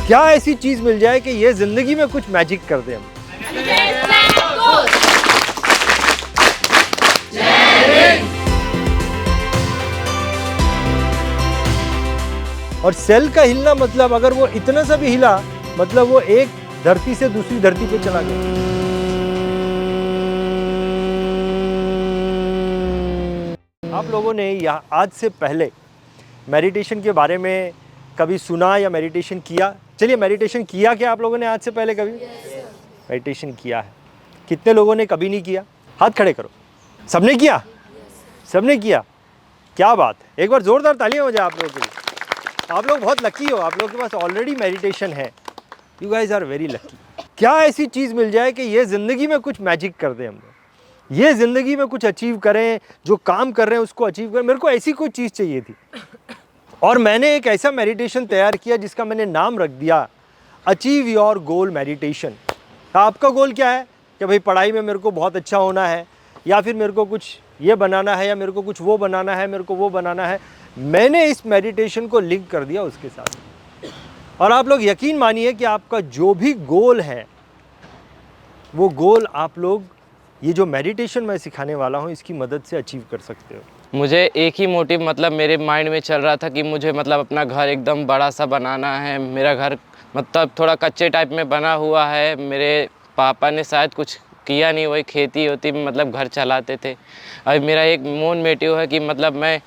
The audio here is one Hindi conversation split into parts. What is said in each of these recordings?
क्या ऐसी चीज मिल जाए कि ये जिंदगी में कुछ मैजिक कर दे हम। और सेल का हिलना मतलब अगर वो इतना सा भी हिला मतलब वो एक धरती से दूसरी धरती पे चला गया। आप लोगों ने आज से पहले मेडिटेशन के बारे में कभी सुना या मेडिटेशन किया? चलिए, मेडिटेशन किया क्या आप लोगों ने आज से पहले कभी? मेडिटेशन किया है। कितने लोगों ने कभी नहीं किया? हाथ खड़े करो। सबने किया? सबने किया। क्या बात है, एक बार जोरदार तालियां हो जाए आप लोगों के लिए। आप लोग बहुत लकी हो, आप लोगों के पास ऑलरेडी मेडिटेशन है। You guys are very lucky. क्या ऐसी चीज़ मिल जाए कि ये ज़िंदगी में कुछ मैजिक कर दे हम लोग, ये ज़िंदगी में कुछ अचीव करें, जो काम कर रहे हैं उसको अचीव करें। मेरे को ऐसी कोई चीज़ चाहिए थी और मैंने एक ऐसा मेडिटेशन तैयार किया जिसका मैंने नाम रख दिया अचीव योर गोल मेडिटेशन। आपका गोल क्या है कि भाई पढ़ाई में मेरे को बहुत अच्छा होना है, या फिर मेरे को कुछ ये बनाना है, या मेरे को कुछ वो बनाना है, मेरे को वो बनाना है। मैंने इस मेडिटेशन को लिंक कर दिया उसके साथ, और आप लोग यकीन मानिए कि आपका जो भी गोल है वो गोल आप लोग ये जो मेडिटेशन मैं सिखाने वाला हूँ इसकी मदद से अचीव कर सकते हो। मुझे एक ही मोटिव मतलब मेरे माइंड में चल रहा था कि मुझे मतलब अपना घर एकदम बड़ा सा बनाना है। मेरा घर मतलब थोड़ा कच्चे टाइप में बना हुआ है। मेरे पापा ने शायद कुछ किया नहीं, वही खेती होती मतलब घर चलाते थे। अब मेरा एक मोटिव है कि मतलब मैं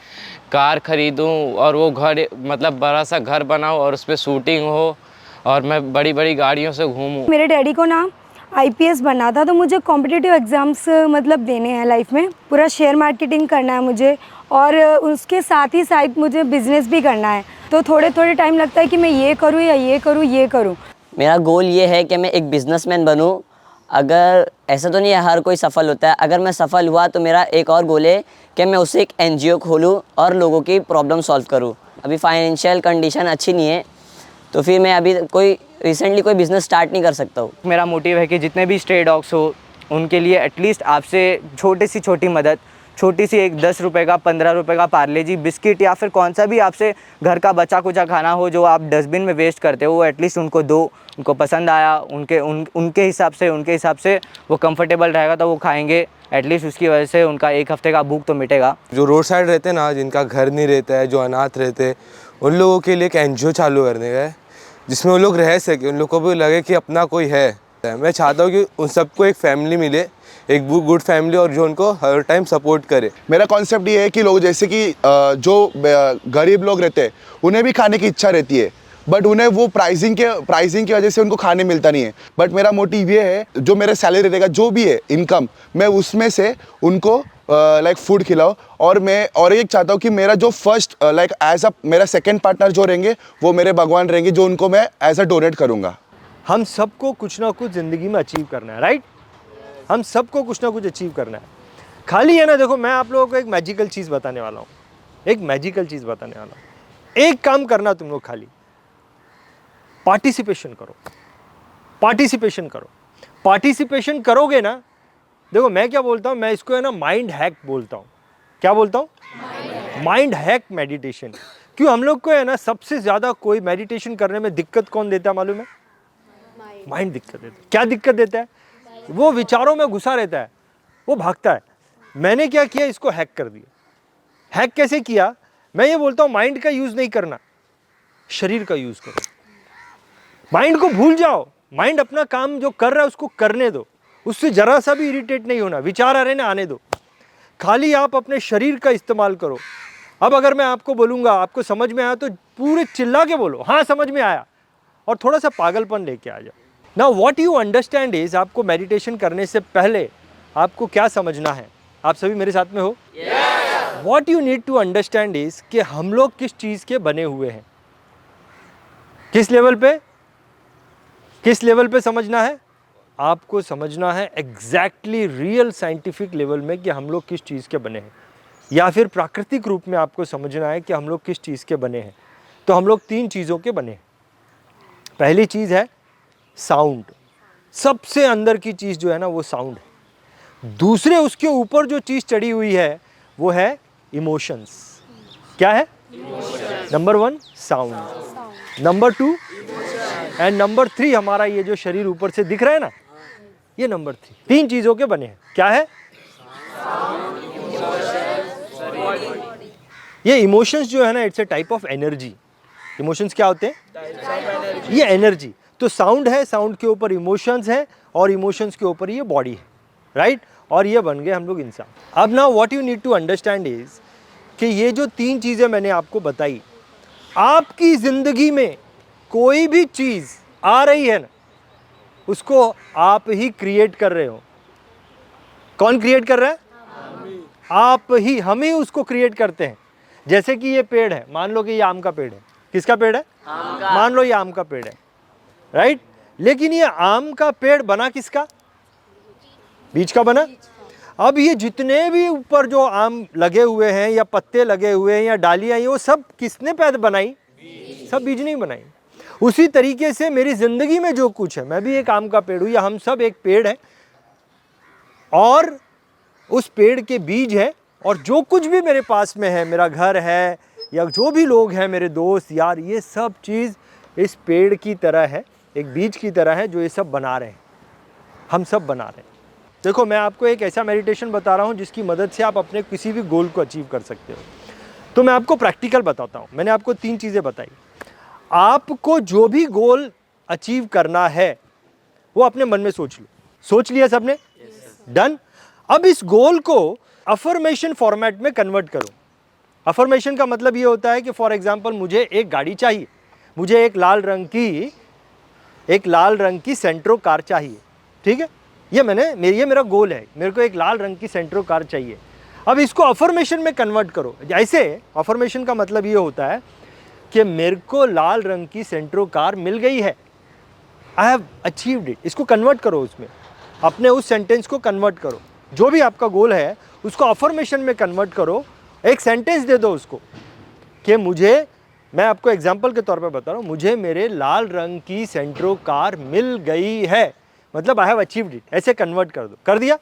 कार ख़रीदूँ और वो घर मतलब बड़ा सा घर बनाऊँ और उस पर शूटिंग हो और मैं बड़ी बड़ी गाड़ियों से घूमूँ। मेरे डैडी को ना आईपीएस बनना था, तो मुझे कॉम्पिटिटिव एग्ज़ाम्स मतलब देने हैं लाइफ में। पूरा शेयर मार्केटिंग करना है मुझे, और उसके साथ ही साथ मुझे बिज़नेस भी करना है। तो थोड़े थोड़े टाइम लगता है कि मैं ये करूँ या ये करूँ, ये करूँ। मेरा गोल ये है कि मैं एक बिजनेसमैन बनूँ। अगर ऐसा तो नहीं है हर कोई सफल होता है, अगर मैं सफल हुआ तो मेरा एक और गोल है कि मैं उससे एक एनजीओ खोलूँ और लोगों की प्रॉब्लम सॉल्व करूँ। अभी फाइनेंशियल कंडीशन अच्छी नहीं है तो फिर मैं अभी रिसेंटली कोई बिज़नेस स्टार्ट नहीं कर सकता हूँ। मेरा मोटिव है कि जितने भी स्ट्रे डॉग्स हो उनके लिए एटलीस्ट आपसे छोटी मदद, छोटी सी एक 10 रुपये का 15 रुपये का पार्ले जी बिस्किट या फिर कौन सा भी आपसे घर का बचा कुचा खाना हो जो आप डस्टबिन में वेस्ट करते हो, वो एटलीस्ट उनको दो। उनको पसंद आया, उनके हिसाब से वो कंफर्टेबल रहेगा तो वो खाएंगे। एटलीस्ट उसकी वजह से उनका एक हफ्ते का भूख तो मिटेगा। जो रोड साइड रहते हैं ना, जिनका घर नहीं रहता है, जो अनाथ रहते हैं, उन लोगों के लिए एक एनजीओ चालू करने का है जिसमें वो लोग रह सके, उन लोग को भी लगे कि अपना कोई है। मैं चाहता हूँ कि उन सबको एक फैमिली मिले, एक गुड फैमिली, और जो उनको हर टाइम सपोर्ट करे। मेरा कॉन्सेप्ट ये है कि लोग जैसे कि जो गरीब लोग रहते हैं उन्हें भी खाने की इच्छा रहती है, बट उन्हें वो प्राइसिंग की वजह से उनको खाने मिलता नहीं है। बट मेरा मोटिव ये है, जो मेरा सैलरी रहेगा, जो भी है इनकम, मैं उसमें से उनको लाइक फूड खिलाओ। और मैं और एक चाहता हूँ कि मेरा जो फर्स्ट लाइक एज अ मेरा सेकंड पार्टनर जो रहेंगे वो मेरे भगवान रहेंगे, जो उनको मैं एज अ डोनेट करूँगा। हम सबको कुछ ना कुछ ज़िंदगी में अचीव करना है, राइट? हम सबको कुछ ना कुछ अचीव करना है। खाली है ना, देखो मैं आप लोगों को एक मैजिकल चीज़ बताने वाला हूँ, एक मैजिकल चीज़ बताने वाला हूँ। एक काम करना तुम लोग, खाली पार्टिसिपेशन करो, पार्टिसिपेशन करो। पार्टिसिपेशन करोगे ना, देखो मैं क्या बोलता हूँ, मैं इसको है ना माइंड हैक बोलता हूँ। क्या बोलता हूँ? Mind hack meditation. क्यों हम लोग को है ना सबसे ज़्यादा कोई मेडिटेशन करने में दिक्कत कौन देता है मालूम है? माइंड दिक्कत देता है। क्या दिक्कत देता है? वो विचारों में घुसा रहता है, वो भागता है। मैंने क्या किया, इसको हैक कर दिया। हैक कैसे किया? मैं ये बोलता हूँ माइंड का यूज़ नहीं करना, शरीर का यूज़ करो। माइंड को भूल जाओ, माइंड अपना काम जो कर रहा है उसको करने दो, उससे जरा सा भी इरिटेट नहीं होना। विचार आ रहे ना, आने दो। खाली आप अपने शरीर का इस्तेमाल करो। अब अगर मैं आपको बोलूँगा, आपको समझ में आया तो पूरे चिल्ला के बोलो हाँ समझ में आया, और थोड़ा सा पागलपन लेके आ जाओ। Now what you understand is, आपको मेडिटेशन करने से पहले आपको क्या समझना है? आप सभी मेरे साथ में हो? What you need to understand is कि हम लोग किस चीज़ के बने हुए हैं। किस लेवल पे? किस लेवल पे समझना है? आपको समझना है एग्जैक्टली रियल साइंटिफिक लेवल में कि हम लोग किस चीज़ के बने हैं, या फिर प्राकृतिक रूप में आपको समझना है कि हम लोग किस चीज़ के बने हैं। तो हम लोग 3 चीज़ों के बने हैं। पहली चीज़ है साउंड, सबसे अंदर की चीज़ जो है ना वो साउंड है। दूसरे उसके ऊपर जो चीज़ चढ़ी हुई है वो है इमोशंस। क्या है? Number 1 sound, number 2 and number 3 हमारा ये जो शरीर ऊपर से दिख रहा है ना, ये नंबर 3 3 चीज़ों के बने हैं। क्या है? ये इमोशंस जो है ना, it's a type of energy. Emotions क्या होते हैं? ये एनर्जी। तो साउंड है, साउंड के ऊपर इमोशंस है, और इमोशंस के ऊपर ये बॉडी है, राइट? और ये बन गए हम लोग इंसान। अब ना what you need to understand is कि ये जो 3 चीज़ें मैंने आपको बताई, आपकी ज़िंदगी में कोई भी चीज़ आ रही है ना, उसको आप ही क्रिएट कर रहे हो। कौन क्रिएट कर रहा है? आप ही, हम ही उसको क्रिएट करते हैं। जैसे कि ये पेड़ है, मान लो कि ये आम का पेड़ है। किसका पेड़ है? आम का। मान लो ये आम का पेड़ है, राइट? लेकिन ये आम का पेड़ बना किसका? बीज का बना। अब ये जितने भी ऊपर जो आम लगे हुए हैं या पत्ते लगे हुए हैं या डालियां, ये वो सब किसने पैदा बनाई? सब बीज नहीं बनाई। उसी तरीके से मेरी जिंदगी में जो कुछ है, मैं भी एक आम का पेड़ हूं, या हम सब एक पेड़ है, और उस पेड़ के बीज है, और जो कुछ भी मेरे पास में है, मेरा घर है या जो भी लोग हैं, मेरे दोस्त यार, ये सब चीज़ इस पेड़ की तरह है, एक बीज की तरह है, जो ये सब बना रहे हैं, हम सब बना रहे हैं। देखो, मैं आपको एक ऐसा मेडिटेशन बता रहा हूँ जिसकी मदद से आप अपने किसी भी गोल को अचीव कर सकते हो। तो मैं आपको प्रैक्टिकल बताता हूँ। मैंने आपको 3 चीज़ें बताई। आपको जो भी गोल अचीव करना है वो अपने मन में सोच लो। सोच लिया सबने? डन। अब इस गोल को अफर्मेशन फॉर्मेट में कन्वर्ट करो। अफर्मेशन का मतलब ये होता है कि फॉर एग्जांपल मुझे एक गाड़ी चाहिए, मुझे एक लाल रंग की सेंट्रो कार चाहिए, ठीक है? ये मेरा गोल है, मेरे को एक लाल रंग की सेंट्रो कार चाहिए। अब इसको अफर्मेशन में कन्वर्ट करो। ऐसे अफर्मेशन का मतलब ये होता है कि मेरे को लाल रंग की सेंट्रो कार मिल गई है, आई हैव अचीव्ड इट। इसको कन्वर्ट करो, उसमें अपने उस सेंटेंस को कन्वर्ट करो। जो भी आपका गोल है उसको अफर्मेशन में कन्वर्ट करो। एक सेंटेंस दे दो उसको कि मैं आपको एग्जांपल के तौर पे बता रहा हूँ, मुझे मेरे लाल रंग की सेंट्रो कार मिल गई है, मतलब आई हैव अचीव्ड इट। ऐसे कन्वर्ट कर दो। कर दिया?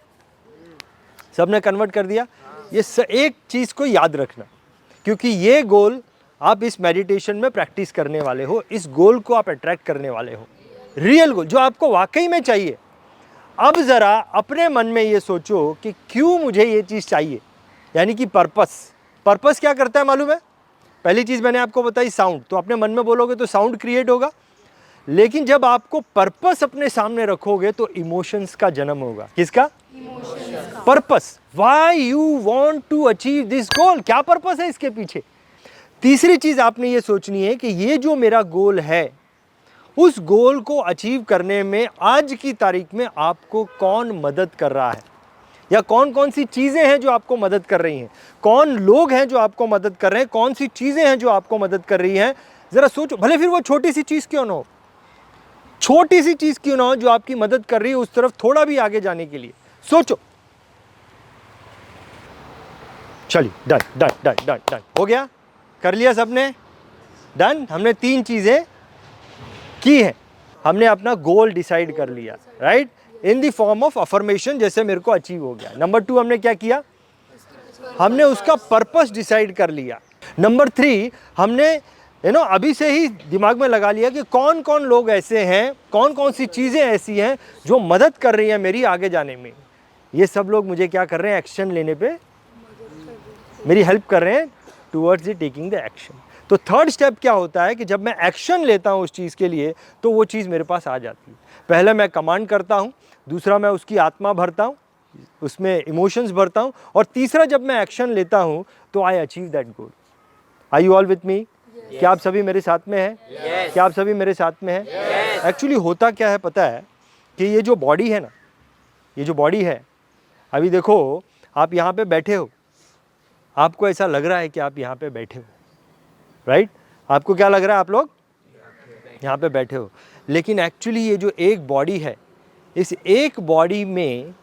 सबने कन्वर्ट कर दिया? ये एक चीज़ को याद रखना, क्योंकि ये गोल आप इस मेडिटेशन में प्रैक्टिस करने वाले हो, इस गोल को आप अट्रैक्ट करने वाले हो, रियल गोल जो आपको वाकई में चाहिए। अब ज़रा अपने मन में ये सोचो कि क्यों मुझे ये चीज़ चाहिए, यानी कि पर्पस क्या करता है मालूम है? पहली चीज़ मैंने आपको बताई, साउंड। तो अपने मन में बोलोगे तो साउंड क्रिएट होगा, लेकिन जब आपको पर्पस अपने सामने रखोगे तो इमोशंस का जन्म होगा। किसका? Purpose. Why you want to achieve this goal, क्या पर्पस है इसके पीछे? तीसरी चीज़ आपने ये सोचनी है कि ये जो मेरा गोल है, उस गोल को अचीव करने में आज की तारीख में आपको कौन मदद कर रहा है, या कौन कौन सी चीज़ें हैं जो आपको मदद कर रही हैं, कौन लोग हैं जो आपको मदद कर रहे हैं, कौन सी चीज़ें हैं जो आपको मदद कर रही हैं। ज़रा सोचो, भले फिर वो छोटी सी चीज़ क्यों ना हो, छोटी सी चीज़ क्यों ना हो, जो आपकी मदद कर रही है उस तरफ थोड़ा भी आगे जाने के लिए। सोचो। चलिए, done done done done done हो गया? कर लिया सबने? डन। हमने 3 चीज़ें की हैं। हमने अपना गोल डिसाइड कर लिया, right, in the form of affirmation, जैसे मेरे को अचीव हो गया। नंबर 2 हमने क्या किया? हमने उसका पर्पस डिसाइड कर लिया। नंबर 3 हमने अभी से ही दिमाग में लगा लिया कि कौन कौन लोग ऐसे हैं, कौन कौन सी चीज़ें ऐसी हैं जो मदद कर रही हैं मेरी आगे जाने में। ये सब लोग मुझे क्या कर रहे हैं? एक्शन लेने पे मेरी हेल्प कर रहे हैं towards the taking the action. तो थर्ड स्टेप क्या होता है कि जब मैं एक्शन लेता हूँ उस चीज़ के लिए, तो वो चीज़ मेरे पास आ जाती है। पहले मैं कमांड करता हूँ, दूसरा मैं उसकी आत्मा भरता हूँ, उसमें इमोशंस भरता हूँ, और तीसरा जब मैं एक्शन लेता हूँ तो I achieve that goal. Are you all with me? क्या आप सभी मेरे साथ में हैं? क्या आप सभी मेरे साथ में हैं? एक्चुअली होता क्या है पता है कि ये जो बॉडी है ना, ये जो बॉडी है, अभी देखो आप यहाँ पे बैठे हो, आपको ऐसा लग रहा है कि आप यहाँ पे बैठे हो, राइट? आपको क्या लग रहा है? आप लोग यहाँ पे बैठे हो, लेकिन एक्चुअली ये जो एक बॉडी है, इस एक बॉडी में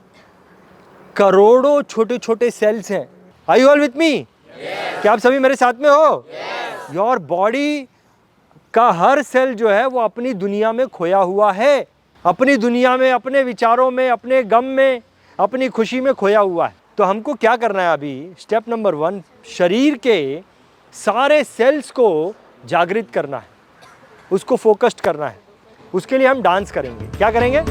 करोड़ों छोटे छोटे सेल्स हैं। Are you all with me? क्या आप सभी मेरे साथ में हो? योर बॉडी का हर सेल जो है वो अपनी दुनिया में खोया हुआ है, अपनी दुनिया में, अपने विचारों में, अपने गम में, अपनी खुशी में खोया हुआ है। तो हमको क्या करना है अभी? स्टेप नंबर 1, शरीर के सारे सेल्स को जागृत करना है, उसको फोकस्ड करना है। उसके लिए हम डांस करेंगे। क्या करेंगे?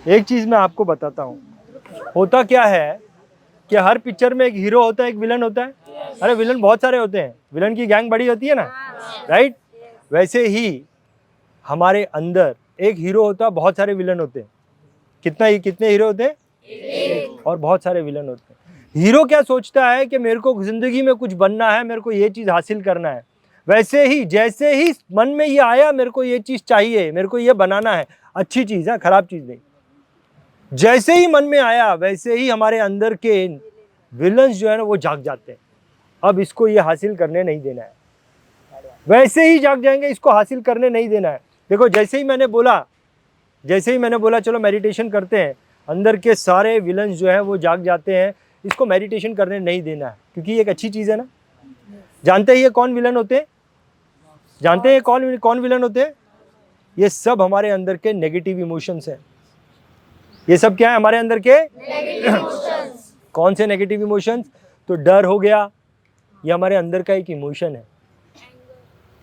एक चीज़ मैं आपको बताता हूँ, होता क्या है कि हर पिक्चर में एक हीरो होता है, एक विलन होता है। अरे विलन बहुत सारे होते हैं, विलन की गैंग बड़ी होती है ना, राइट? वैसे ही हमारे अंदर एक हीरो होता है, बहुत सारे विलन होते हैं। कितने हीरो होते हैं? और बहुत सारे विलन होते हैं। हीरो क्या सोचता है कि मेरे को जिंदगी में कुछ बनना है, मेरे को ये चीज़ हासिल करना है। वैसे ही जैसे ही मन में ये आया, मेरे को ये चीज़ चाहिए, मेरे को ये बनाना है, अच्छी चीज़ है, खराब चीज़ नहीं। जैसे ही मन में आया वैसे ही हमारे अंदर के विलन्स जो है ना वो जाग जाते हैं। अब इसको ये हासिल करने नहीं देना है, वैसे ही जाग जाएंगे, इसको हासिल करने नहीं देना है। देखो जैसे ही मैंने बोला चलो मेडिटेशन करते हैं, अंदर के सारे विलन्स जो है वो जाग जाते हैं। इसको मेडिटेशन करने नहीं देना है, क्योंकि ये एक अच्छी चीज़ है ना। जानते हैं ये कौन विलन होते हैं? जानते हैं कौन विलन होते हैं? ये सब हमारे अंदर के नेगेटिव इमोशंस हैं। ये सब क्या है? हमारे अंदर के कौन से नेगेटिव इमोशंस? तो डर हो गया, ये हमारे अंदर का एक इमोशन है।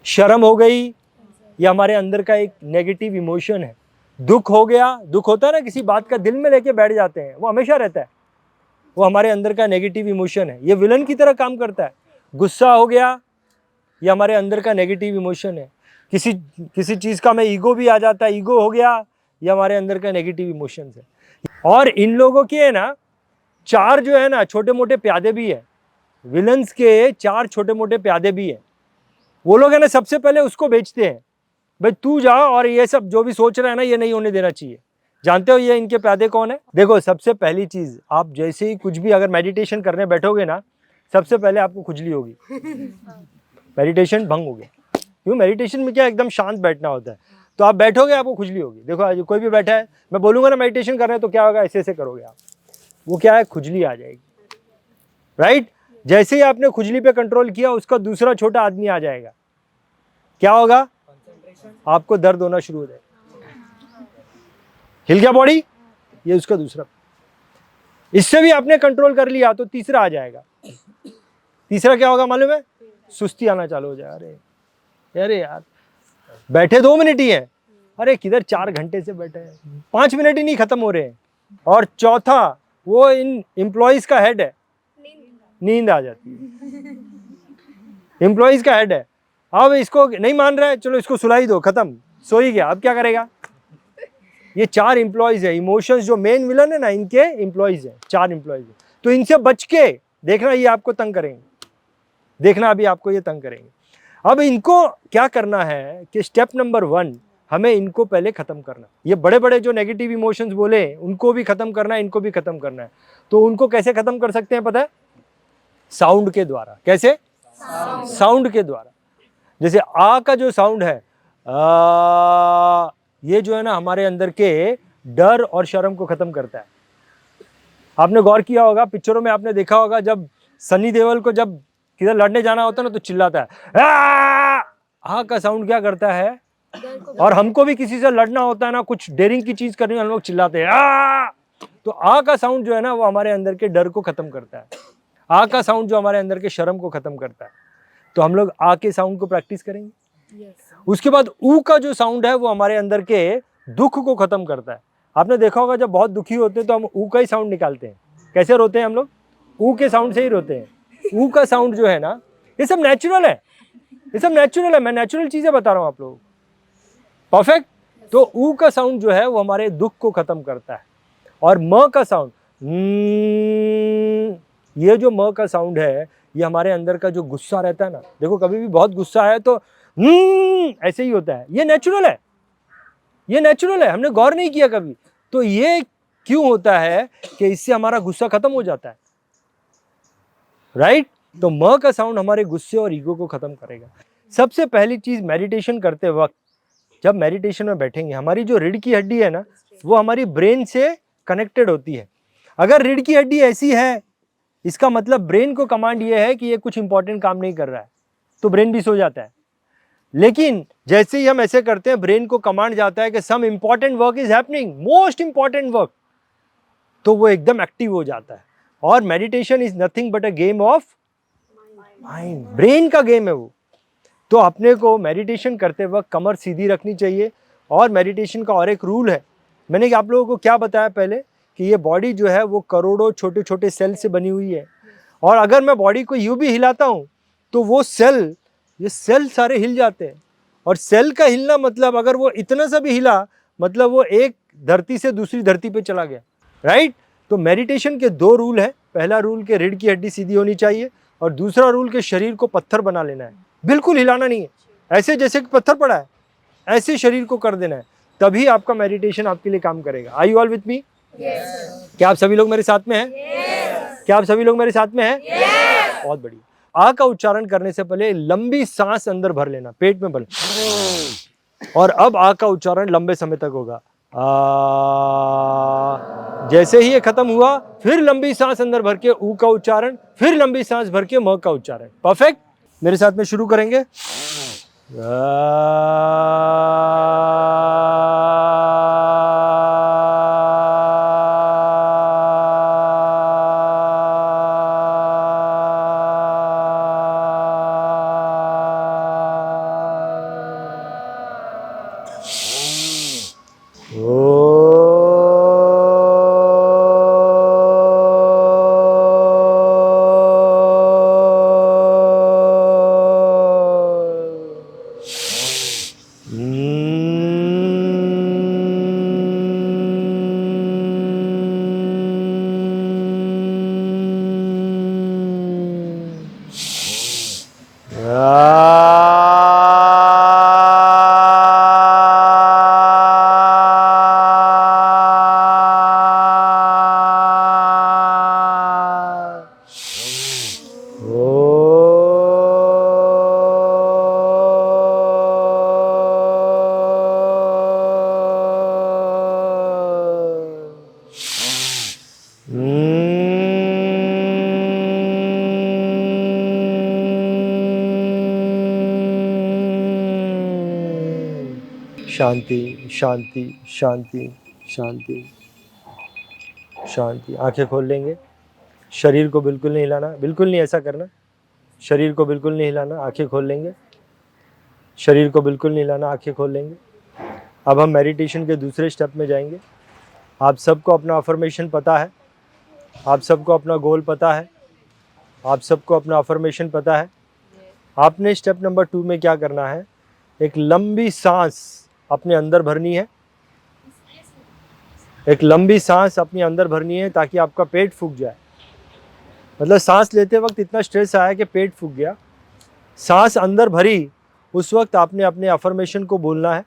शर्म हो गई, ये हमारे अंदर का एक नेगेटिव इमोशन है। दुख हो गया, दुख होता है ना, किसी बात का दिल में लेके बैठ जाते हैं, वो हमेशा रहता है, वो हमारे अंदर का नेगेटिव इमोशन है, ये विलन की तरह काम करता है। गुस्सा हो गया, ये हमारे अंदर का नेगेटिव इमोशन है। किसी चीज़ का मैं ईगो भी आ जाता है, ईगो हो गया, ये हमारे अंदर का नेगेटिव इमोशन है। और इन लोगों के है ना 4 जो है ना छोटे मोटे प्यादे भी है, विलन्स के 4 छोटे मोटे प्यादे भी है। वो लोग है ना सबसे पहले उसको बेचते हैं, भाई तू जा और ये सब जो भी सोच रहा है ना ये नहीं होने देना चाहिए। जानते हो ये इनके प्यादे कौन है? देखो सबसे पहली चीज़, आप जैसे ही कुछ भी अगर मेडिटेशन करने बैठोगे ना, सबसे पहले आपको खुजली होगी, मेडिटेशन भंग हो गया। क्यों? मेडिटेशन में क्या एकदम शांत बैठना होता है, तो आप बैठोगे आपको खुजली होगी। देखो आज कोई भी बैठा है, मैं बोलूँगा ना मेडिटेशन कर रहे हैं तो क्या होगा, ऐसे करोगे आप, वो क्या है, खुजली आ जाएगी, राइट? जैसे ही आपने खुजली पे कंट्रोल किया, उसका दूसरा छोटा आदमी आ जाएगा, क्या होगा, आपको दर्द होना शुरू हो जाएगा। हिल गया बॉडी, ये उसका दूसरा। इससे भी आपने कंट्रोल कर लिया तो तीसरा आ जाएगा। तीसरा क्या होगा मालूम है? सुस्ती आना चालू हो जाए। अरे यार बैठे 2 मिनट ही है, अरे किधर 4 घंटे से बैठे हैं, 5 मिनट ही नहीं खत्म हो रहे हैं। और चौथा, वो इन एम्प्लॉइज का हेड है, नींद आ जाती है, एम्प्लॉइज का हेड है। अब इसको नहीं मान रहा है, चलो इसको सुला ही दो, खत्म, सो ही गया, अब क्या करेगा? ये 4 एम्प्लॉइज है, इमोशंस जो मेन विलन है ना, इनके एम्प्लॉइज है, 4 एम्प्लॉइज है। तो इनसे बच के देखना, ये आपको तंग करेंगे, देखना अभी आपको ये तंग करेंगे। अब इनको क्या करना है कि स्टेप नंबर 1 हमें इनको पहले ख़त्म करना। ये बड़े बड़े जो नेगेटिव इमोशंस बोले उनको भी ख़त्म करना है, इनको भी ख़त्म करना है। तो उनको कैसे ख़त्म कर सकते हैं पता है? साउंड के द्वारा। कैसे? साउंड के द्वारा। जैसे आ का जो साउंड है, ये जो है ना हमारे अंदर के डर और शर्म को ख़त्म करता है। आपने गौर किया होगा, पिक्चरों में आपने देखा होगा, जब सनी देओल को जब किधर लड़ने जाना होता है ना तो चिल्लाता है, आ का साउंड क्या करता है? और हमको भी किसी से लड़ना होता है ना, कुछ डेयरिंग की चीज़ करनी, हम लोग चिल्लाते हैं आ। तो आ का साउंड जो है ना वो हमारे अंदर के डर को ख़त्म करता है। आ का साउंड जो हमारे अंदर के शर्म को ख़त्म करता है। तो हम लोग आ के साउंड को प्रैक्टिस करेंगे। उसके बाद ऊ का जो साउंड है वो हमारे अंदर के दुख को ख़त्म करता है। आपने देखा होगा जब बहुत दुखी होते हैं तो हम ऊ का ही साउंड निकालते हैं। कैसे रोते हैं हम लोग? ऊ के साउंड से ही रोते हैं। ऊ का साउंड जो है ना, ये सब नेचुरल है, ये सब नेचुरल है। मैं नेचुरल चीज़ें बता रहा हूँ आप लोगों को। परफेक्ट? तो ऊ का साउंड जो है वो हमारे दुख को खत्म करता है। और म का साउंड, ये जो म का साउंड है ये हमारे अंदर का जो गुस्सा रहता है ना, देखो कभी भी बहुत गुस्सा है तो ऐसे ही होता है, ये नेचुरल है, ये नेचुरल है, हमने गौर नहीं किया कभी। तो ये क्यों होता है कि इससे हमारा गुस्सा खत्म हो जाता है, राइट। तो म का साउंड हमारे गुस्से और ईगो को खत्म करेगा। सबसे पहली चीज मेडिटेशन करते वक्त, जब मेडिटेशन में बैठेंगे, हमारी जो रीढ़ की हड्डी है ना वो हमारी ब्रेन से कनेक्टेड होती है। अगर रीढ़ की हड्डी ऐसी है, इसका मतलब ब्रेन को कमांड ये है कि ये कुछ इंपॉर्टेंट काम नहीं कर रहा है, तो ब्रेन भी सो जाता है। लेकिन जैसे ही हम ऐसे करते हैं, ब्रेन को कमांड जाता है कि some important work is happening, most important work, तो वो एकदम एक्टिव हो जाता है। और meditation is nothing but a game of mind, brain का गेम है वो। तो अपने को मेडिटेशन करते वक्त कमर सीधी रखनी चाहिए। और मेडिटेशन का और एक रूल है, मैंने आप लोगों को क्या बताया पहले, कि ये बॉडी जो है वो करोड़ों छोटे छोटे सेल से बनी हुई है। और अगर मैं बॉडी को यूं भी हिलाता हूं तो वो सेल, ये सेल सारे हिल जाते हैं। और सेल का हिलना मतलब अगर वो इतना सा भी हिला, मतलब वो एक धरती से दूसरी धरती पे चला गया, राइट। तो मेडिटेशन के दो रूल है। पहला रूल के रीढ़ की हड्डी सीधी होनी चाहिए, और दूसरा रूल के शरीर को पत्थर बना लेना है, बिल्कुल हिलाना नहीं है, ऐसे जैसे कि पत्थर पड़ा है ऐसे शरीर को कर देना है, तभी आपका मेडिटेशन आपके लिए काम करेगा। Are you all with me? क्या आप सभी लोग मेरे साथ में हैं? क्या आप सभी लोग मेरे साथ में हैं? बहुत बढ़िया। आ का उच्चारण करने से पहले लंबी सांस अंदर भर लेना, पेट में भर। और अब आ का उच्चारण लंबे समय तक होगा। आ, जैसे ही ये खत्म हुआ, फिर लंबी सांस अंदर भर के ऊ का उच्चारण, फिर लंबी सांस भर के म का उच्चारण। परफेक्ट। मेरे साथ में शुरू करेंगे। शांति शांति शांति शांति शांति। आंखें खोल लेंगे। शरीर को बिल्कुल नहीं हिलाना, बिल्कुल नहीं ऐसा करना। शरीर को बिल्कुल नहीं हिलाना, आंखें खोल लेंगे। शरीर को बिल्कुल नहीं हिलाना, आंखें खोल लेंगे। अब हम मेडिटेशन के दूसरे स्टेप में जाएंगे। आप सबको अपना अफर्मेशन पता है, आप सबको अपना गोल पता है, आप सबको अपना अफर्मेशन पता है। आपने स्टेप नंबर 2 में क्या करना है, एक लंबी सांस अपने अंदर भरनी है। एक लंबी सांस अपने अंदर भरनी है ताकि आपका पेट फूक जाए। मतलब सांस लेते वक्त इतना स्ट्रेस आया कि पेट फूक गया, सांस अंदर भरी, उस वक्त आपने अपने अफर्मेशन को बोलना है।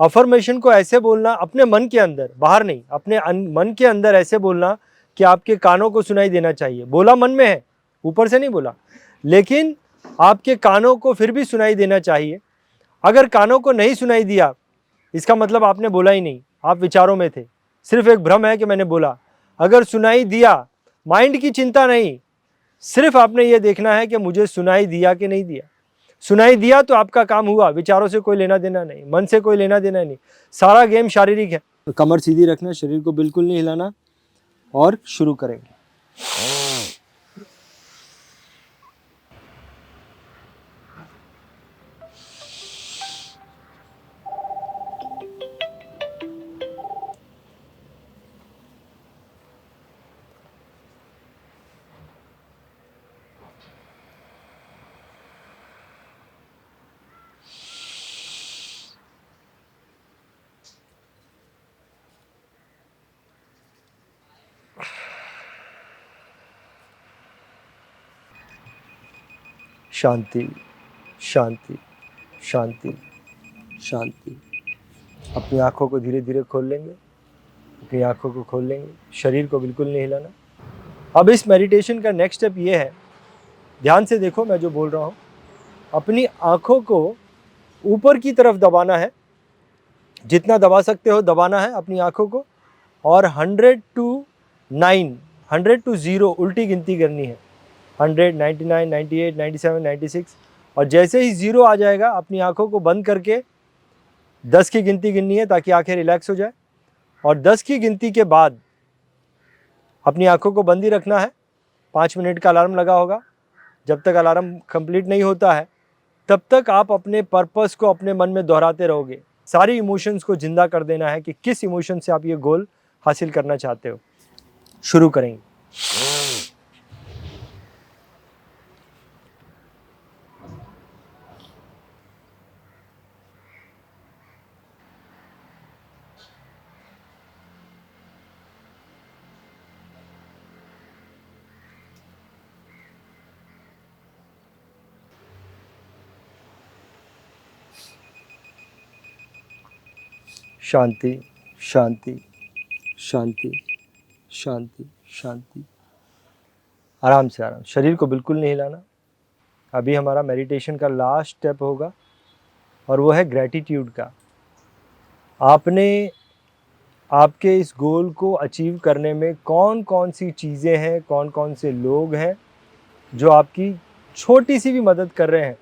अफर्मेशन को ऐसे बोलना अपने मन के अंदर, बाहर नहीं, अपने मन के अंदर ऐसे बोलना कि आपके कानों को सुनाई देना चाहिए। बोला मन में है, ऊपर से नहीं बोला, लेकिन आपके कानों को फिर भी सुनाई देना चाहिए। अगर कानों को नहीं सुनाई दिया, इसका मतलब आपने बोला ही नहीं, आप विचारों में थे, सिर्फ एक भ्रम है कि मैंने बोला। अगर सुनाई दिया, माइंड की चिंता नहीं, सिर्फ आपने ये देखना है कि मुझे सुनाई दिया कि नहीं दिया। सुनाई दिया तो आपका काम हुआ, विचारों से कोई लेना देना नहीं, मन से कोई लेना देना नहीं, सारा गेम शारीरिक है। तो कमर सीधी रखना, शरीर को बिल्कुल नहीं हिलाना, और शुरू करेंगे। शांति शांति शांति शांति। अपनी आँखों को धीरे धीरे खोल लेंगे, अपनी आँखों को खोल लेंगे, शरीर को बिल्कुल नहीं हिलाना। अब इस मेडिटेशन का नेक्स्ट स्टेप ये है, ध्यान से देखो मैं जो बोल रहा हूँ। अपनी आँखों को ऊपर की तरफ दबाना है, जितना दबा सकते हो दबाना है अपनी आँखों को, और 100 to 9, 100 to 0 उल्टी गिनती करनी है। 100, 99, 98, 97, 96, और जैसे ही 0 आ जाएगा अपनी आँखों को बंद करके 10 की गिनती गिननी है ताकि आंखें रिलैक्स हो जाए। और 10 की गिनती के बाद अपनी आंखों को बंद ही रखना है। 5 मिनट का अलार्म लगा होगा, जब तक अलार्म कंप्लीट नहीं होता है तब तक आप अपने पर्पस को अपने मन में दोहराते रहोगे। सारी इमोशंस को जिंदा कर देना है कि किस इमोशन से आप ये गोल हासिल करना चाहते हो। शुरू करेंगे। शांति शांति शांति शांति शांति। आराम से, आराम, शरीर को बिल्कुल नहीं हिलाना। अभी हमारा मेडिटेशन का लास्ट स्टेप होगा और वो है ग्रैटिट्यूड का। आपने आपके इस गोल को अचीव करने में कौन कौन सी चीज़ें हैं, कौन कौन से लोग हैं जो आपकी छोटी सी भी मदद कर रहे हैं,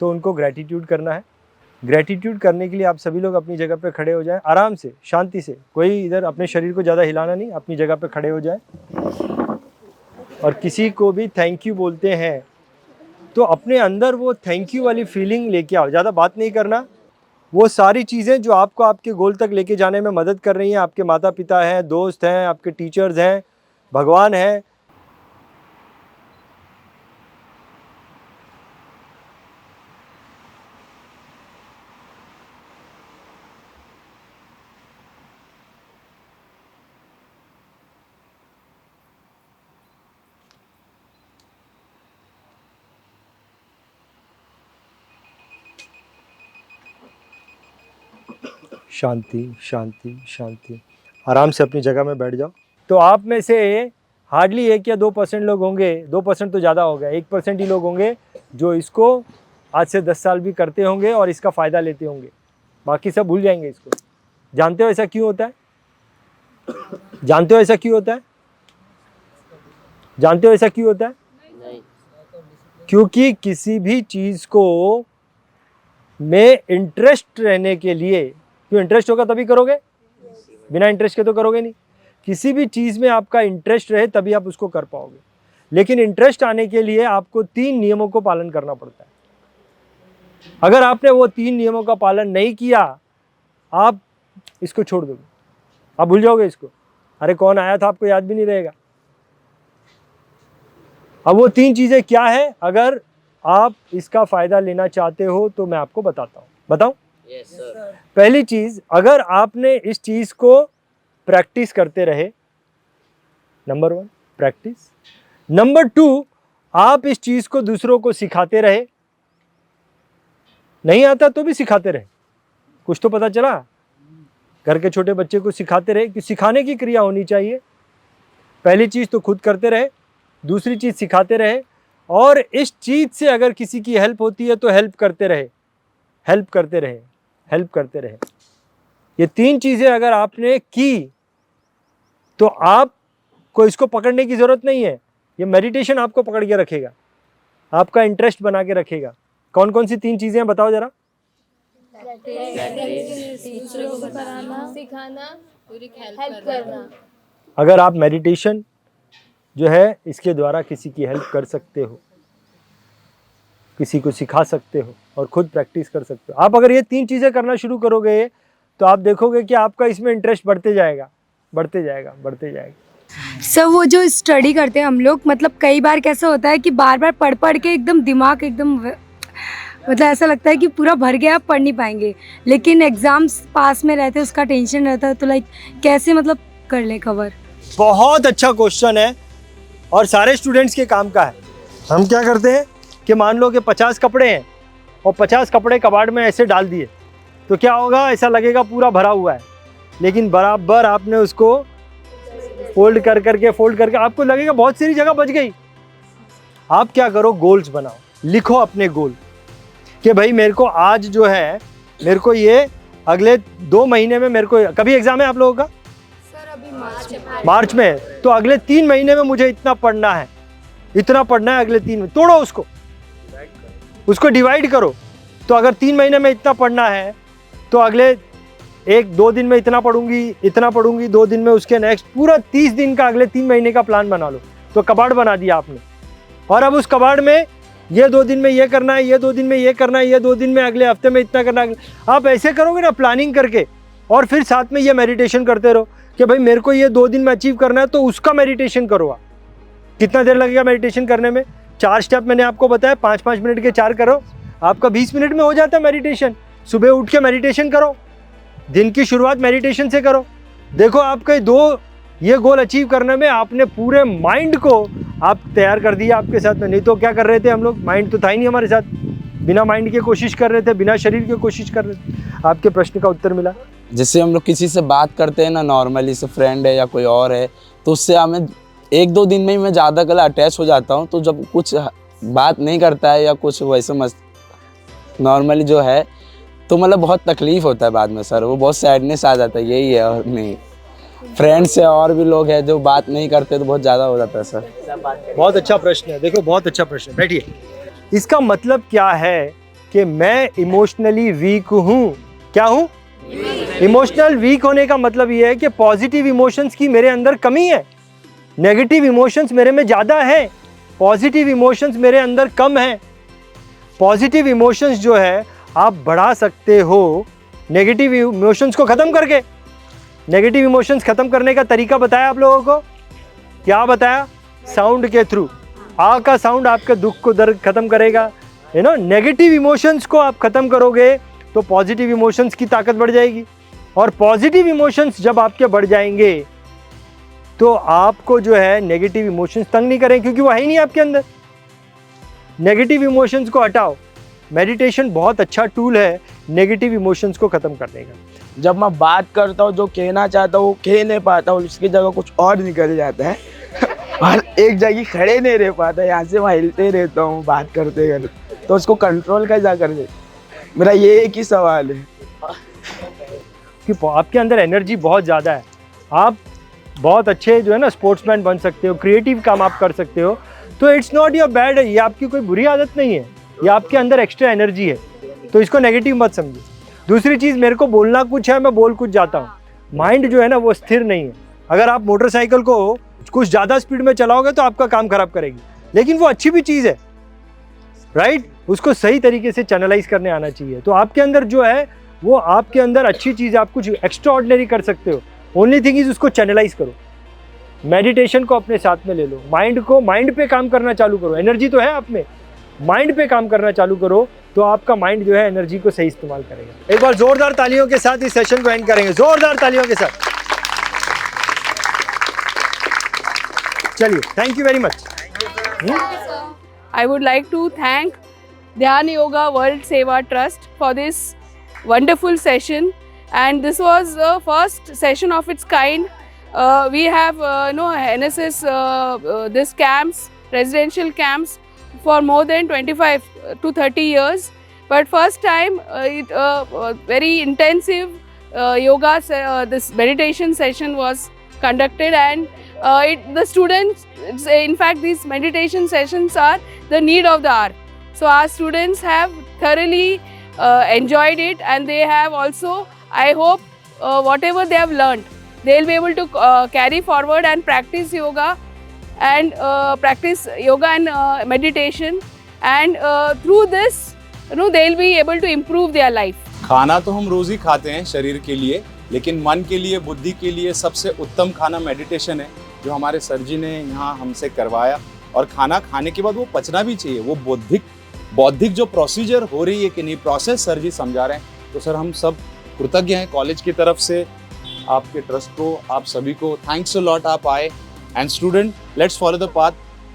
तो उनको ग्रैटिट्यूड करना है। ग्रैटिट्यूड करने के लिए आप सभी लोग अपनी जगह पे खड़े हो जाएं, आराम से, शांति से। कोई इधर अपने शरीर को ज़्यादा हिलाना नहीं, अपनी जगह पे खड़े हो जाएं। और किसी को भी थैंक यू बोलते हैं तो अपने अंदर वो थैंक यू वाली फीलिंग लेके आओ। ज़्यादा बात नहीं करना। वो सारी चीज़ें जो आपको आपके गोल तक लेके जाने में मदद कर रही हैं, आपके माता पिता हैं, दोस्त हैं, आपके टीचर्स हैं, भगवान हैं, शांति शांति शांति। आराम से अपनी जगह में बैठ जाओ। तो आप में से हार्डली 1 या 2% लोग होंगे, 2% तो ज़्यादा हो गया, 1% ही लोग होंगे जो इसको आज से 10 साल भी करते होंगे और इसका फ़ायदा लेते होंगे। बाकी सब भूल जाएंगे इसको। जानते हो ऐसा क्यों होता है? जानते हो ऐसा क्यों होता है? जानते हो ऐसा क्यों होता है? नहीं। क्योंकि किसी भी चीज़ को में इंटरेस्ट रहने के लिए, क्यों इंटरेस्ट होगा तभी करोगे, बिना इंटरेस्ट के तो करोगे नहीं। किसी भी चीज़ में आपका इंटरेस्ट रहे तभी आप उसको कर पाओगे। लेकिन इंटरेस्ट आने के लिए आपको 3 नियमों को पालन करना पड़ता है। अगर आपने वो 3 नियमों का पालन नहीं किया, आप इसको छोड़ दोगे, आप भूल जाओगे इसको। अरे कौन आया था आपको याद भी नहीं रहेगा। अब वो 3 चीज़ें क्या है, अगर आप इसका फ़ायदा लेना चाहते हो तो मैं आपको बताता हूँ। बताऊँ? Yes sir. पहली चीज़, अगर आपने इस चीज़ को प्रैक्टिस करते रहे, नंबर 1 प्रैक्टिस। नंबर 2, आप इस चीज़ को दूसरों को सिखाते रहे। नहीं आता तो भी सिखाते रहे। कुछ तो पता चला, घर के छोटे बच्चे को सिखाते रहे कि सिखाने की क्रिया होनी चाहिए। पहली चीज़ तो खुद करते रहे, दूसरी चीज़ सिखाते रहे, और इस चीज़ से अगर किसी की हेल्प होती है तो हेल्प करते रहे, हेल्प करते रहे, हेल्प करते रहे। ये 3 चीज़ें अगर आपने की तो आपको इसको पकड़ने की ज़रूरत नहीं है। ये मेडिटेशन आपको पकड़ के रखेगा, आपका इंटरेस्ट बना के रखेगा। कौन कौन सी 3 चीज़ें हैं बताओ ज़रा। सिखाना, हेल्प करना। अगर आप मेडिटेशन जो है इसके द्वारा किसी की हेल्प कर सकते हो, किसी को सिखा सकते हो और खुद प्रैक्टिस कर सकते हो, आप अगर ये 3 चीज़ें करना शुरू करोगे तो आप देखोगे कि आपका इसमें इंटरेस्ट बढ़ते जाएगा, बढ़ते जाएगा, बढ़ते जाएगा। सर वो जो स्टडी करते हैं हम लोग, मतलब कई बार कैसा होता है कि बार बार पढ़ पढ़ के एकदम दिमाग एकदम मतलब ऐसा लगता है कि पूरा भर गया, पढ़ नहीं पाएंगे। लेकिन एग्ज़ाम्स पास में रहते हैं, उसका टेंशन रहता है, तो लाइक कैसे मतलब कर ले कवर। बहुत अच्छा क्वेश्चन है और सारे स्टूडेंट्स के काम का है। हम क्या करते हैं, कि मान लो कि 50 कपड़े हैं और 50 कपड़े कबाड़ में ऐसे डाल दिए, तो क्या होगा, ऐसा लगेगा पूरा भरा हुआ है, लेकिन बराबर आपने उसको फोल्ड कर करके आपको लगेगा बहुत सारी जगह बच गई। आप क्या करो, गोल्स बनाओ, लिखो अपने गोल कि भाई मेरे को आज जो है, मेरे को ये अगले 2 महीने में, मेरे को कभी एग्जाम है आप लोगों का? सर अभी मार्च में है, तो अगले 3 महीने में मुझे इतना पढ़ना है, इतना पढ़ना है अगले 3 महीने। तोड़ो उसको डिवाइड करो। तो अगर 3 महीने में इतना पढ़ना है तो अगले 1-2 दिन में इतना पढ़ूंगी 2 दिन में, उसके नेक्स्ट पूरा 30 दिन का अगले 3 महीने का प्लान बना लो। तो कबाड़ बना दिया आपने, और अब उस कबाड़ में ये 2 दिन में ये करना है, ये 2 दिन में ये करना है, ये 2 दिन में, अगले हफ्ते में इतना करना है। आप ऐसे करोगे ना प्लानिंग करके, और फिर साथ में ये मेडिटेशन करते रहो कि भाई मेरे को ये 2 दिन में अचीव करना है, तो उसका मेडिटेशन करो। आप कितना देर लगेगा मेडिटेशन करने में? 4 स्टेप मैंने आपको बताया, 5-5 मिनट के 4 करो, आपका 20 मिनट में हो जाता है मेडिटेशन। सुबह उठ के मेडिटेशन करो, दिन की शुरुआत मेडिटेशन से करो। देखो आपके 2 ये गोल अचीव करने में आपने पूरे माइंड को आप तैयार कर दिया आपके साथ में। नहीं तो क्या कर रहे थे हम लोग, माइंड तो था ही नहीं हमारे साथ, बिना माइंड के कोशिश कर रहे थे, बिना शरीर की कोशिश कर रहे थे। आपके प्रश्न का उत्तर मिला। जैसे हम लोग किसी से बात करते हैं ना, नॉर्मली से फ्रेंड है या कोई और है, तो उससे हमें 1-2 दिन में ही मैं ज़्यादा कल अटैच हो जाता हूँ। तो जब कुछ बात नहीं करता है या कुछ वैसे नॉर्मली जो है, तो मतलब बहुत तकलीफ़ होता है बाद में सर, वो बहुत सैडनेस आ जाता है, यही है। और नहीं, फ्रेंड्स है और भी लोग हैं जो बात नहीं करते तो बहुत ज़्यादा हो जाता है सर। बहुत अच्छा प्रश्न है, देखो बहुत अच्छा प्रश्न है, बैठिए। इसका मतलब क्या है कि मैं इमोशनली वीक हूँ। क्या हूँ? इमोशनल वीक होने का मतलब ये है कि पॉजिटिव इमोशंस की मेरे अंदर कमी है, नेगेटिव इमोशंस मेरे में ज़्यादा है, पॉजिटिव इमोशंस मेरे अंदर कम है। पॉजिटिव इमोशंस जो है आप बढ़ा सकते हो नेगेटिव इमोशंस को ख़त्म करके। नेगेटिव इमोशंस ख़त्म करने का तरीका बताया आप लोगों को, क्या बताया? साउंड के थ्रू। आ का साउंड आपके दुख को दर्द ख़त्म करेगा, यू नो। नेगेटिव इमोशंस को आप ख़त्म करोगे तो पॉजिटिव इमोशंस की ताकत बढ़ जाएगी, और पॉजिटिव इमोशंस जब आपके बढ़ जाएंगे तो आपको जो है नेगेटिव इमोशंस तंग नहीं करें, क्योंकि वो है ही नहीं आपके अंदर। नेगेटिव इमोशंस को हटाओ। मेडिटेशन बहुत अच्छा टूल है नेगेटिव इमोशंस को ख़त्म करने का। जब मैं बात करता हूँ, जो कहना चाहता हूँ वो कह नहीं पाता हूँ, उसकी जगह कुछ और निकल जाता है और एक जगह खड़े नहीं रह पाता, यहाँ से मैं हिलते रहता हूँ बात करते करते। तो उसको कंट्रोल कैसा करें, मेरा ये एक ही सवाल है। कि आपके अंदर एनर्जी बहुत ज़्यादा है, आप बहुत अच्छे जो है ना स्पोर्ट्समैन बन सकते हो, क्रिएटिव काम आप कर सकते हो। तो इट्स नॉट योर बैड, ये आपकी कोई बुरी आदत नहीं है, ये आपके अंदर एक्स्ट्रा एनर्जी है, तो इसको नेगेटिव मत समझिए। दूसरी चीज़, मेरे को बोलना कुछ है, मैं बोल कुछ जाता हूँ। माइंड जो है ना वो स्थिर नहीं है। अगर आप मोटरसाइकिल को कुछ ज़्यादा स्पीड में चलाओगे तो आपका काम खराब करेगी, लेकिन वो अच्छी भी चीज़ है, राइट? उसको सही तरीके से चैनलाइज करने आना चाहिए। तो आपके अंदर जो है वो आपके अंदर अच्छी चीज़, आप कुछ एक्स्ट्रा ऑर्डिनरी कर सकते हो। ओनली थिंग इज उसको चैनलाइज करो। मेडिटेशन को अपने साथ में ले लो, माइंड पे काम करना चालू करो। एनर्जी तो है आप में, माइंड पे काम करना चालू करो तो आपका माइंड जो है एनर्जी को सही इस्तेमाल करेगा। एक बार जोरदार तालियों के साथ इस सेशन को एंड करेंगे, जोरदार तालियों के साथ। चलिए, thank you very much. I would like to thank Dhyan Yoga World Seva Trust for this wonderful session, and this was the first session of its kind. We have NSS this camps, residential camps for more than 25 to 30 years, but first time very intensive yoga this meditation session was conducted, and the students, in fact these meditation sessions are the need of the hour. So our students have thoroughly enjoyed it, and they have also, I hope whatever they have learned, they will be able to carry forward and practice yoga and meditation, and through this they will be able to improve their life. खाना तो हम रोज़ ही खाते हैं शरीर के लिए, लेकिन मन के लिए, बुद्धि के लिए सबसे उत्तम खाना मेडिटेशन है, जो हमारे सर जी ने यहाँ हमसे करवाया। और खाना खाने के बाद वो पचना भी चाहिए, वो बौद्धिक जो प्रोसीजर हो रही है कि नहीं, प्रोसेस सर जी समझा रहे हैं। तो सर हम सब कृतज्ञ हैं कॉलेज की तरफ से, आपके ट्रस्ट को, आप सभी को थैंक्स अ लॉट, आप आए। And student, let's follow the path,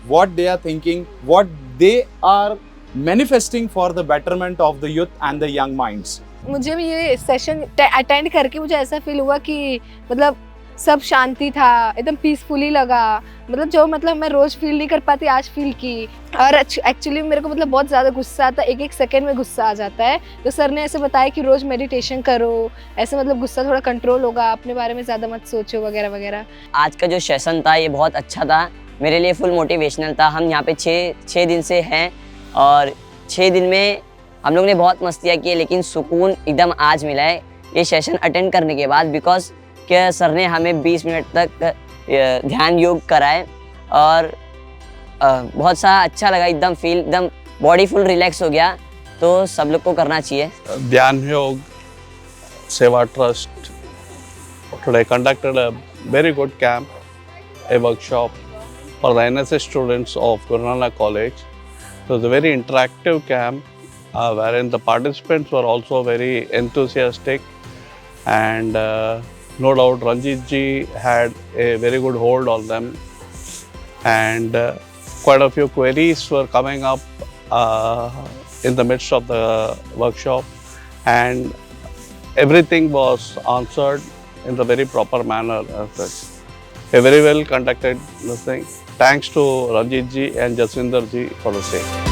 what they are thinking, what they are manifesting for the betterment of the youth and the young minds. मुझे भी ये सेशन अटेंड करके मुझे ऐसा फील हुआ कि मतलब सब शांति था, एकदम पीसफुली लगा, मतलब जो मतलब मैं रोज फील नहीं कर पाती आज फील की। और एक्चुअली मेरे को मतलब बहुत ज़्यादा गुस्सा आता है, एक सेकंड में गुस्सा आ जाता है। तो सर ने ऐसे बताया कि रोज़ मेडिटेशन करो, ऐसे मतलब गुस्सा थोड़ा कंट्रोल होगा, अपने बारे में ज़्यादा मत सोचो वगैरह वगैरह। आज का जो सेशन था ये बहुत अच्छा था, मेरे लिए फुल मोटिवेशनल था। हम यहाँ पे छः दिन से हैं और 6 दिन में हम लोग ने बहुत मस्तियाँ की, लेकिन सुकून एकदम आज मिला है ये सेशन अटेंड करने के बाद, बिकॉज क्या सर ने हमें 20 मिनट तक ध्यान योग कराए और बहुत सा अच्छा लगा, एकदम बॉडी फुल रिलैक्स हो गया। तो सब लोग को करना चाहिए। ध्यान योग सेवा trust today conducted a very good camp, a workshop for the NSS students of Guru Nanak College. It was a very interactive camp wherein the participants were also very enthusiastic, and no doubt Ranjit ji had a very good hold on them, and quite a few queries were coming up in the midst of the workshop, and everything was answered in the very proper manner as such. A very well conducted thing. Thanks to Ranjit ji and Jaswinder ji for the same.